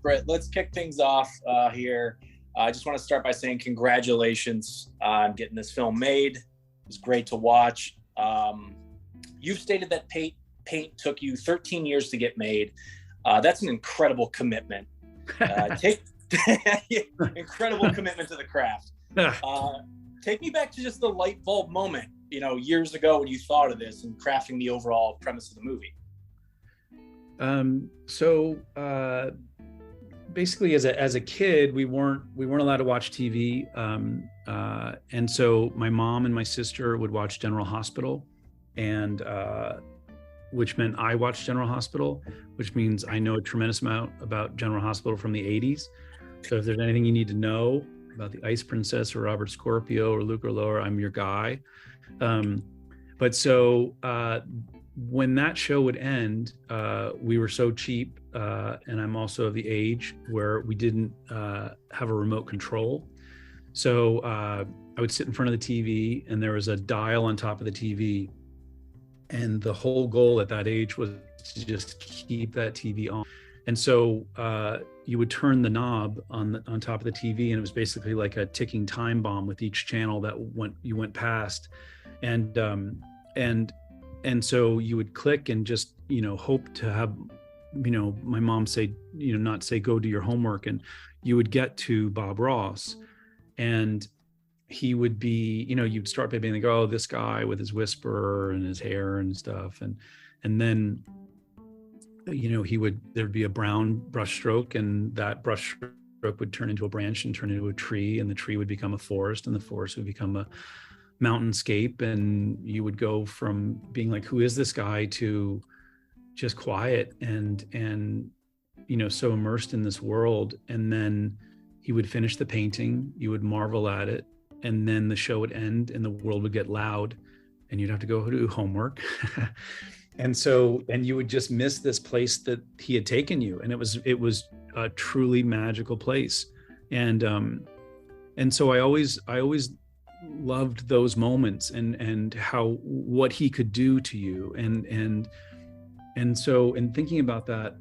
Brett, let's kick things off here. I just want to start by saying congratulations on getting this film made. It was great to watch. You've stated that Paint took you 13 years to get made. That's an incredible commitment. Incredible commitment to the craft. Take me back to just the light bulb moment, years ago when you thought of this and crafting the overall premise of the movie. Basically, as a kid, we weren't allowed to watch TV, and so my mom and my sister would watch General Hospital, and which meant I watched General Hospital, which means I know a tremendous amount about General Hospital from the 80s. So if there's anything you need to know about the Ice Princess or Robert Scorpio or Luke Lower, I'm your guy. When that show would end, we were so cheap, and I'm also of the age where we didn't have a remote control. So I would sit in front of the TV, and there was a dial on top of the TV. And the whole goal at that age was to just keep that TV on. And so you would turn the knob on top of the TV, and it was basically like a ticking time bomb with each channel that you went past. And so you would click and just, hope to have, my mom say, not say, go do your homework. And you would get to Bob Ross, and he would be, you'd start by being like, oh, this guy with his whisper and his hair and stuff. And then, there'd be a brown brush stroke, and that brush stroke would turn into a branch and turn into a tree, and the tree would become a forest, and the forest would become a mountainscape. And you would go from being like, who is this guy, to just quiet and so immersed in this world. And then he would finish the painting, you would marvel at it, and then the show would end and the world would get loud and you'd have to go do homework. And you would just miss this place that he had taken you. And it was a truly magical place. And so I always loved those moments and what he could do to you. And so in thinking about that,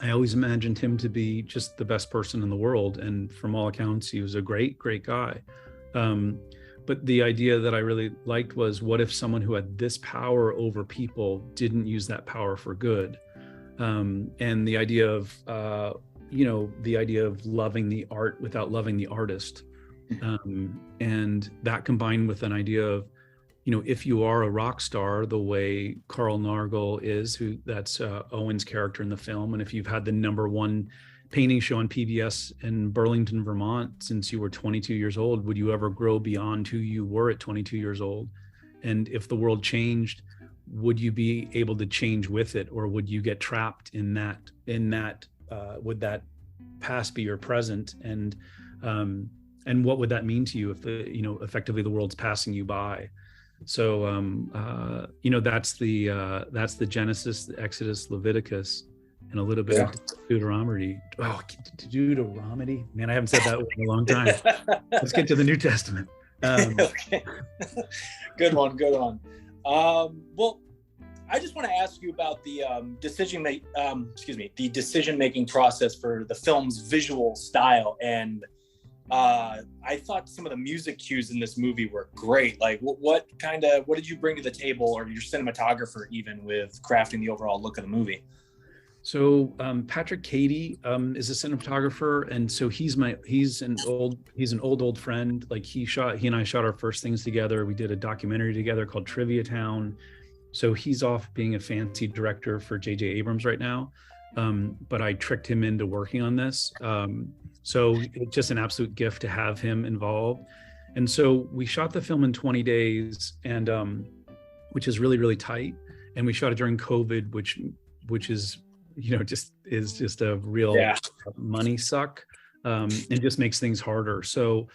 I always imagined him to be just the best person in the world. And from all accounts, he was a great, great guy. But the idea that I really liked was, what if someone who had this power over people didn't use that power for good? And the idea of, loving the art without loving the artist. And that combined with an idea of, if you are a rock star, the way Carl Nargol is, that's Owen's character in the film, and if you've had the #1 painting show on PBS in Burlington, Vermont since you were 22 years old, would you ever grow beyond who you were at 22 years old? And if the world changed, would you be able to change with it, or would you get trapped in that would that past be your present? And what would that mean to you if effectively the world's passing you by? So that's the Genesis, the Exodus, Leviticus, and a little bit of Deuteronomy. Oh, Deuteronomy, man, I haven't said that in a long time. Let's get to the New Testament. Okay. Good one. Well, I just want to ask you about the decision-making process for the film's visual style. And I thought some of the music cues in this movie were great. Like, what did you bring to the table, or your cinematographer even, with crafting the overall look of the movie? So Patrick Cady is a cinematographer, and so he's an old friend. Like, he and I shot our first things together. We did a documentary together called Trivia Town. So he's off being a fancy director for J.J. Abrams right now. But I tricked him into working on this. So it's just an absolute gift to have him involved. And so we shot the film in 20 days, and which is really, really tight. And we shot it during COVID, which is, just a real money suck, and just makes things harder. So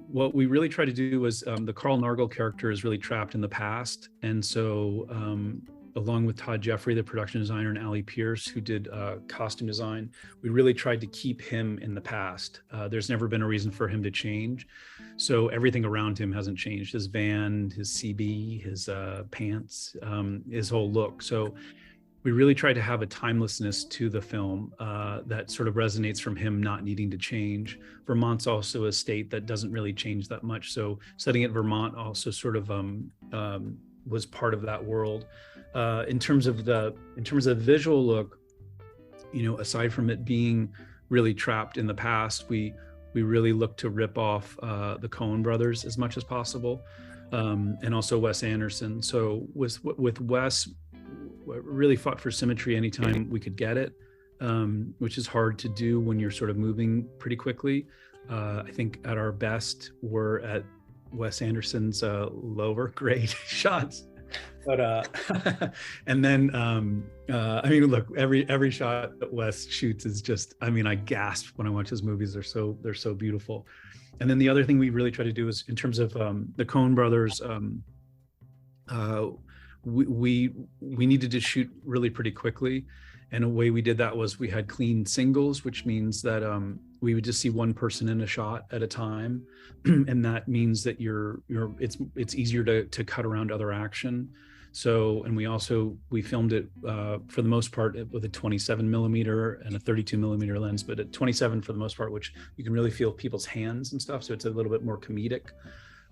what we really tried to do was, the Carl Nargol character is really trapped in the past. And so along with Todd Jeffrey, the production designer, and Ali Pierce, who did costume design, we really tried to keep him in the past. There's never been a reason for him to change. So everything around him hasn't changed. His van, his CB, his pants, his whole look. So we really tried to have a timelessness to the film that sort of resonates from him not needing to change. Vermont's also a state that doesn't really change that much. So setting at Vermont also sort of was part of that world. In terms of the visual look, aside from it being really trapped in the past, we really looked to rip off the Coen brothers as much as possible, and also Wes Anderson. So with Wes, really fought for symmetry anytime we could get it, which is hard to do when you're sort of moving pretty quickly. I think at our best, we're at Wes Anderson's lower grade shots. But and then I mean, look, every shot that Wes shoots is just, I mean, I gasp when I watch his movies. They're so beautiful. And then the other thing we really try to do is, in terms of the Coen brothers, we needed to shoot really pretty quickly, and a way we did that was we had clean singles, which means that we would just see one person in a shot at a time, and that means that it's easier to cut around other action. So, and we filmed it for the most part with a 27 millimeter and a 32 millimeter lens, but at 27 for the most part, which you can really feel people's hands and stuff. So it's a little bit more comedic.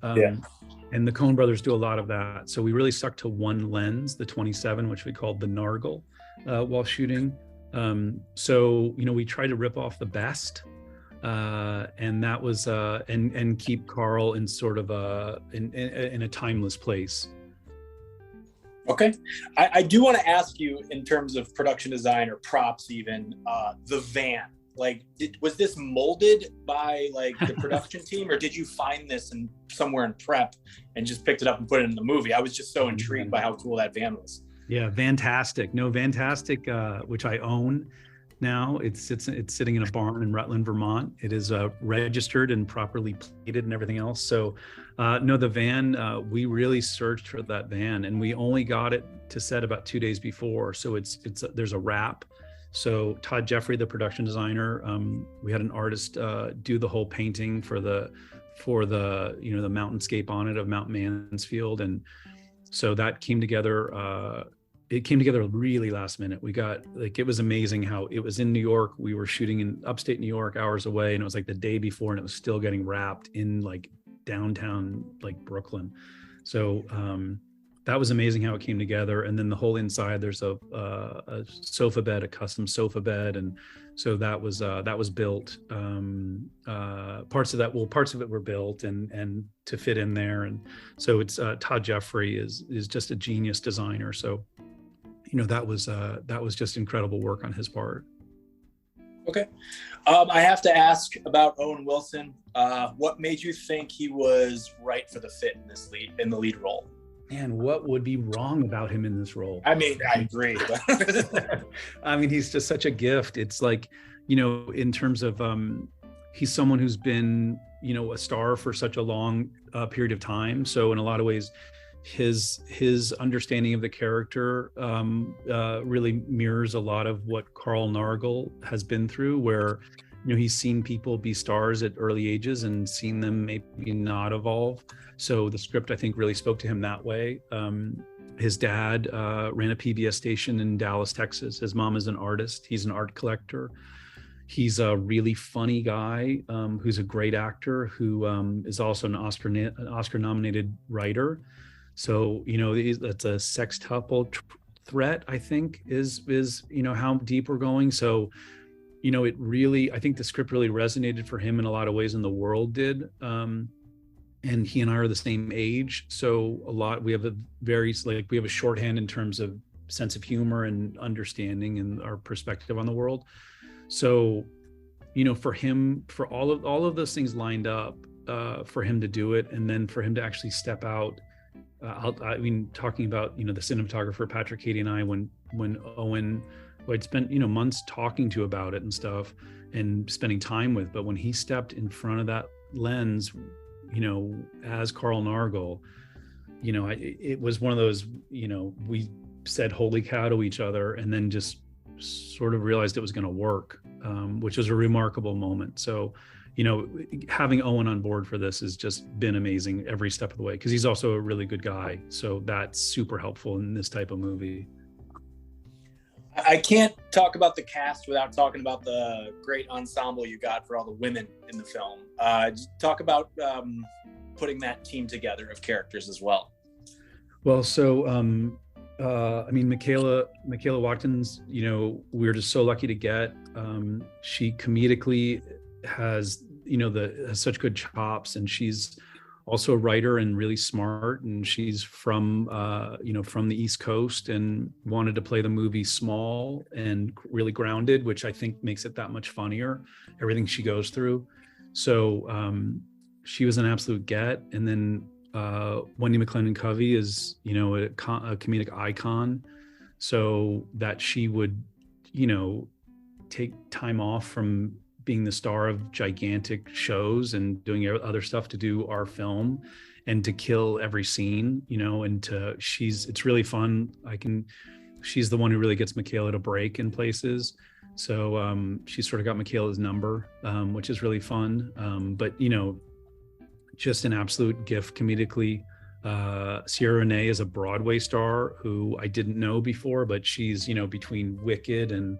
And the Coen brothers do a lot of that. So we really stuck to one lens, the 27, which we called the Nargle, while shooting. So, we try to rip off the best, and that was, and keep Carl in sort of in a timeless place. Okay. I do want to ask you, in terms of production design or props, even the van, like, was this molded by like the production team, or did you find this somewhere in prep and just picked it up and put it in the movie? I was just so intrigued by how cool that van was. Yeah, Vantastic. No, Vantastic, which I own now. It's sitting in a barn in Rutland, Vermont. It is registered and properly plated and everything else. So no, the van, we really searched for that van, and we only got it to set about 2 days before. So there's a wrap. So Todd Jeffrey, the production designer, we had an artist do the whole painting for the the mountainscape on it of Mount Mansfield, and so that came together. It came together really last minute. We got, like, it was amazing how it was in New York. We were shooting in upstate New York, hours away, and it was like the day before, and it was still getting wrapped in like downtown, like Brooklyn. So that was amazing how it came together. And then the whole inside, there's a sofa bed, a custom sofa bed, and so that was built. Parts of it were built and to fit in there. And so it's Todd Jeffrey is just a genius designer. So that was just incredible work on his part. Okay. I have to ask about Owen Wilson. What made you think he was right for the fit in the lead role? Man, what would be wrong about him in this role? I mean, I agree. I mean, he's just such a gift. It's like, in terms of, he's someone who's been, a star for such a long period of time. So in a lot of ways, his understanding of the character really mirrors a lot of what Carl Nargle has been through, where he's seen people be stars at early ages and seen them maybe not evolve. So the script, I think, really spoke to him that way. His dad ran a PBS station in Dallas, Texas. His mom is an artist. He's an art collector. He's a really funny guy who's a great actor, who is also an Oscar-nominated writer. So, that's a sextuple threat, I think, is how deep we're going. So, it really, I think the script really resonated for him in a lot of ways, and the world did. And he and I are the same age. So we have a shorthand in terms of sense of humor and understanding and our perspective on the world. So, for him, for all of those things lined up for him to do it, and then for him to actually step out. Talking about, the cinematographer, Patrick, Katie, and I, when Owen, who I'd spent, months talking to about it and stuff and spending time with, but when he stepped in front of that lens, as Carl Nargle, it was one of those, we said holy cow to each other, and then just sort of realized it was going to work, which was a remarkable moment. So, having Owen on board for this has just been amazing every step of the way, because he's also a really good guy. So that's super helpful in this type of movie. I can't talk about the cast without talking about the great ensemble you got for all the women in the film. Talk about putting that team together of characters as well. Well, so I mean, Michaela Watkins, you know, we're just so lucky to get. She comedically has, you know, has such good chops, and she's also a writer and really smart. And she's from, you know, from the East Coast, and wanted to play the movie small and really grounded, which I think makes it that much funnier, everything she goes through. So she was an absolute get. And then Wendy McLendon-Covey is, you know, a comedic icon. So that she would, you know, take time off from being the star of gigantic shows and doing other stuff to do our film, and to kill every scene, you know, and it's really fun. She's the one who really gets Michaela to break in places. So she sort of got Michaela's number, which is really fun. But, you know, just an absolute gift comedically. Ciara Renée is a Broadway star who I didn't know before, but she's, you know, between Wicked and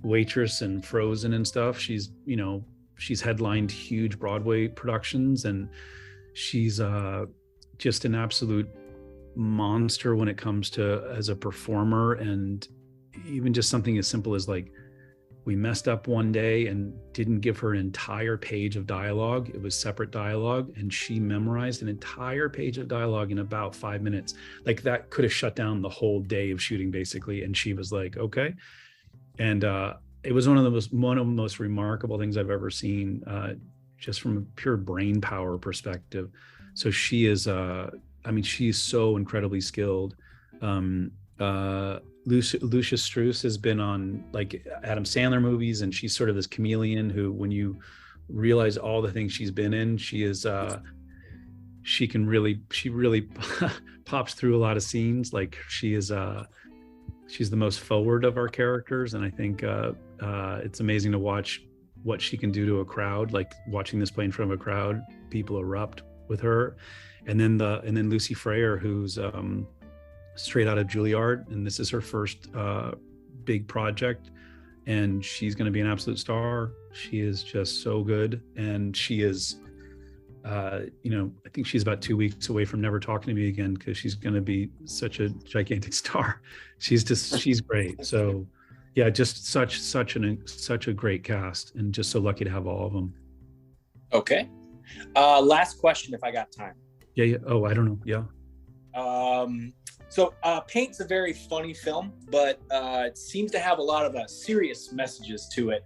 Waitress and Frozen and stuff, she's, you know, she's headlined huge Broadway productions, and she's just an absolute monster when it comes to as a performer. And even just something as simple as, like, we messed up one day and didn't give her an entire page of dialogue. It was separate dialogue, and she memorized an entire page of dialogue in about 5 minutes. Like, that could have shut down the whole day of shooting, basically. And she was like, okay. And it was one of the most remarkable things I've ever seen, just from a pure brain power perspective. So she is, I mean, she's so incredibly skilled. Lucius Strauss has been on, like, Adam Sandler movies, and she's sort of this chameleon who, when you realize all the things she's been in, she really pops through a lot of scenes. Like, she's the most forward of our characters. And I think it's amazing to watch what she can do to a crowd. Like, watching this play in front of a crowd, people erupt with her. And then Lucy Freyer, who's straight out of Juilliard, and this is her first big project, and she's going to be an absolute star. She is just so good, and she is, you know, I think she's about 2 weeks away from never talking to me again, because she's going to be such a gigantic star. She's great. So yeah, just such a great cast, and just so lucky to have all of them. Okay. Last question, if I got time. Yeah. Oh, I don't know. Yeah. So Paint's a very funny film, but it seems to have a lot of serious messages to it.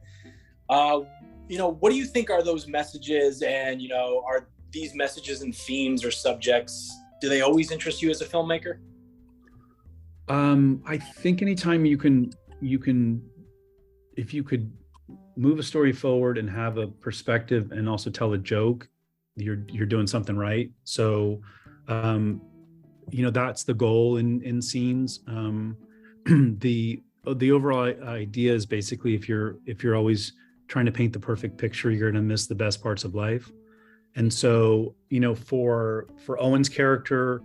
You know, what do you think are those messages? And, you know, are these messages and themes or subjects, do they always interest you as a filmmaker? I think anytime you can, if you could move a story forward and have a perspective and also tell a joke, you're doing something right. So, you know, that's the goal in scenes. The overall idea is basically, if you're always trying to paint the perfect picture, you're going to miss the best parts of life. And so, you know, for Owen's character,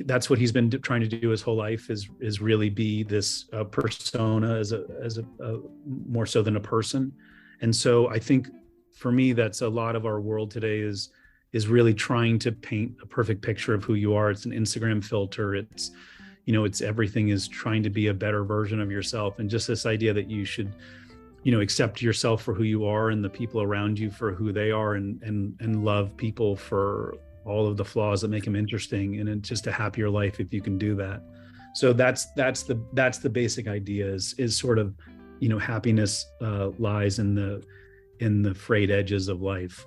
that's what he's been trying to do his whole life, is really be this persona as a more so than a person. And so I think for me, that's a lot of our world today is really trying to paint a perfect picture of who you are. It's an Instagram filter. It's, you know, it's everything is trying to be a better version of yourself. And just this idea that you should, you know, accept yourself for who you are and the people around you for who they are, and love people for all of the flaws that make them interesting. And it's just a happier life if you can do that. So that's the basic idea is sort of, you know, happiness lies in the frayed edges of life.